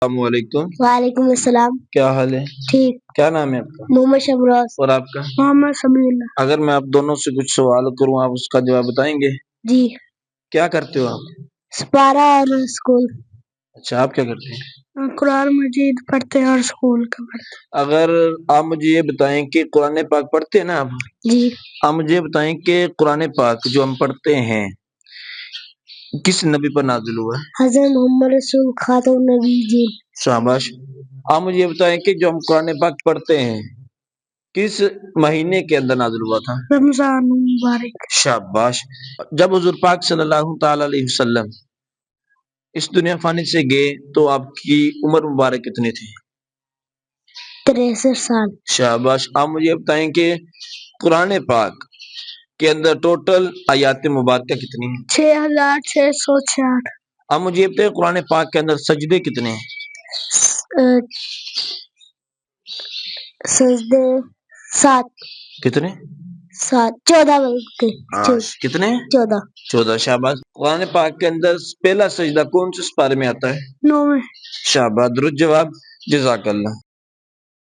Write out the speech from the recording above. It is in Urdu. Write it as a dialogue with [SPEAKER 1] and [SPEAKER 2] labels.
[SPEAKER 1] السلام علیکم،
[SPEAKER 2] وعلیکم السلام۔
[SPEAKER 1] کیا حال ہے؟
[SPEAKER 2] ٹھیک۔
[SPEAKER 1] کیا نام ہے آپ کا
[SPEAKER 2] محمد شمراز۔
[SPEAKER 1] اور آپ کا؟
[SPEAKER 2] محمد سمیع اللہ۔
[SPEAKER 1] اگر میں آپ دونوں سے کچھ سوال کروں آپ اس کا جواب بتائیں گے؟
[SPEAKER 2] جی۔
[SPEAKER 1] کیا کرتے ہو آپ؟
[SPEAKER 2] سپارہ اور اسکول۔
[SPEAKER 1] اچھا، آپ کیا کرتے ہیں؟
[SPEAKER 2] قرآن مجید پڑھتے ہیں اور اسکول کا پڑھتے ہیں۔
[SPEAKER 1] اگر آپ مجھے یہ بتائیں کہ قرآن پاک پڑھتے ہیں نا آپ؟
[SPEAKER 2] جی۔
[SPEAKER 1] آپ مجھے یہ بتائیں کہ قرآن پاک جو ہم پڑھتے ہیں کس نبی پر نازل ہوا ہے؟
[SPEAKER 2] حضرت محمد رسول خاتم النبیین۔
[SPEAKER 1] شاباش۔ آپ مجھے یہ بتائیں کہ جو ہم قرآن پاک پڑھتے ہیں کس مہینے کے اندر نازل ہوا تھا؟
[SPEAKER 2] رمضان مبارک۔
[SPEAKER 1] شاباش۔ جب حضور پاک صلی اللہ تعالی علیہ وسلم اس دنیا فانی سے گئے تو آپ کی عمر مبارک کتنی تھی؟
[SPEAKER 2] 63 سال۔
[SPEAKER 1] شاباش۔ آپ مجھے بتائیں کہ قرآن پاک کے اندر ٹوٹل آیات مبارکہ کتنی ہیں؟
[SPEAKER 2] 6666۔
[SPEAKER 1] آپ مجھے بتائیں قرآن پاک کے اندر سجدے کتنے ہیں؟
[SPEAKER 2] سجدے 7۔
[SPEAKER 1] کتنے؟
[SPEAKER 2] 7 14 کے۔
[SPEAKER 1] کتنے؟
[SPEAKER 2] 14۔
[SPEAKER 1] 14۔ شاباش۔ قرآن پاک کے اندر پہلا سجدہ کون سے سپارے میں آتا ہے؟
[SPEAKER 2] 9 میں۔
[SPEAKER 1] شاباش، درست جواب، جزاک اللہ۔